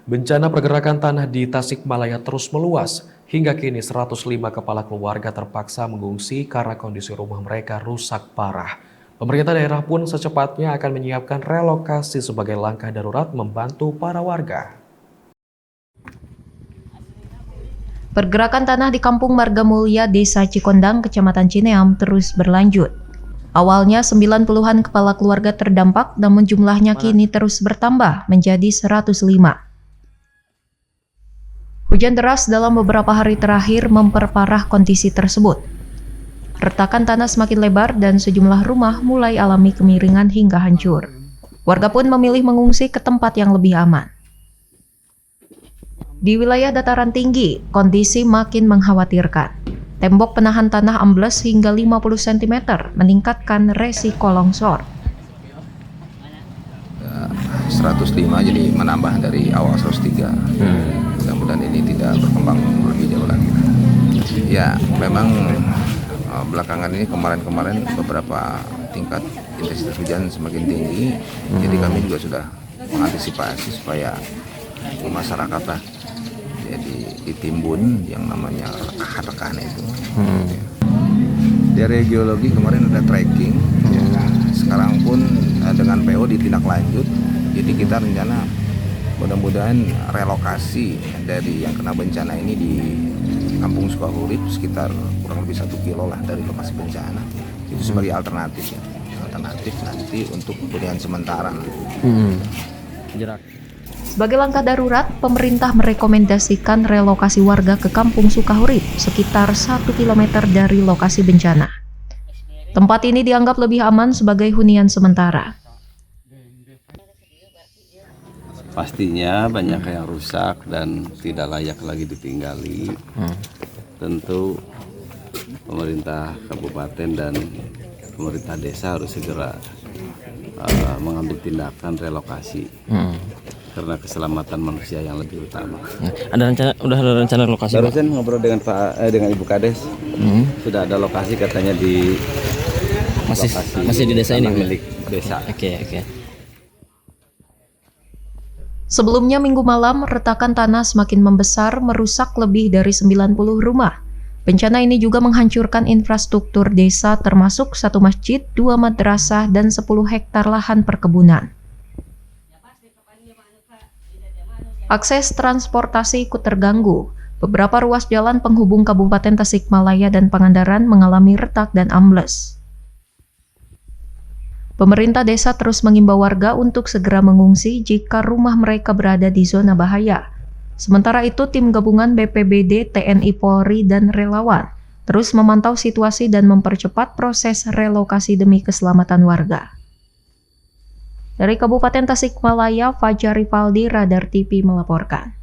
Bencana pergerakan tanah di Tasikmalaya terus meluas. Hingga kini 105 kepala keluarga terpaksa mengungsi karena kondisi rumah mereka rusak parah. Pemerintah daerah pun secepatnya akan menyiapkan relokasi sebagai langkah darurat membantu para warga. Pergerakan tanah di Kampung Margamulya, Desa Cikondang, Kecamatan Cineam terus berlanjut. Awalnya 90-an kepala keluarga terdampak, namun jumlahnya kini terus bertambah menjadi 105. Hujan deras dalam beberapa hari terakhir memperparah kondisi tersebut. Retakan tanah semakin lebar dan sejumlah rumah mulai alami kemiringan hingga hancur. Warga pun memilih mengungsi ke tempat yang lebih aman. Di wilayah dataran tinggi, kondisi makin mengkhawatirkan. Tembok penahan tanah ambles hingga 50 cm, meningkatkan resiko longsor. 105 jadi menambah dari awal 103. Mudah-mudahan ini tidak berkembang lebih jauh lagi. Ya, memang belakangan ini kemarin beberapa tingkat intensitas hujan semakin tinggi. Jadi kami juga sudah mengantisipasi supaya masyarakat lah jadi ditimbun yang namanya rekahan itu. Dari geologi kemarin ada tracking, sekarang pun dengan PO ditindaklanjut. Jadi kita rencana mudah-mudahan relokasi dari yang kena bencana ini di Kampung Sukahurip sekitar kurang lebih 1 kilo lah dari lokasi bencana. Itu sebagai alternatif ya. Alternatif nanti untuk hunian sementara. Sebagai langkah darurat, pemerintah merekomendasikan relokasi warga ke Kampung Sukahurip sekitar 1 km dari lokasi bencana. Tempat ini dianggap lebih aman sebagai hunian sementara. Pastinya banyak yang rusak dan tidak layak lagi ditinggali. Tentu pemerintah kabupaten dan pemerintah desa harus segera mengambil tindakan relokasi. Karena keselamatan manusia yang lebih utama. Udah ada rencana lokasi? Barusan ngobrol dengan dengan Ibu Kades, sudah ada lokasi katanya di masih di desa ini, milik desa. Oke. Sebelumnya Minggu malam, retakan tanah semakin membesar merusak lebih dari 90 rumah. Bencana ini juga menghancurkan infrastruktur desa termasuk 1 masjid, 2 madrasah, dan 10 hektar lahan perkebunan. Akses transportasi ikut terganggu. Beberapa ruas jalan penghubung Kabupaten Tasikmalaya dan Pangandaran mengalami retak dan ambles. Pemerintah desa terus mengimbau warga untuk segera mengungsi jika rumah mereka berada di zona bahaya. Sementara itu, tim gabungan BPBD, TNI Polri, dan relawan terus memantau situasi dan mempercepat proses relokasi demi keselamatan warga. Dari Kabupaten Tasikmalaya, Fajar Rifaldi, Radar TV melaporkan.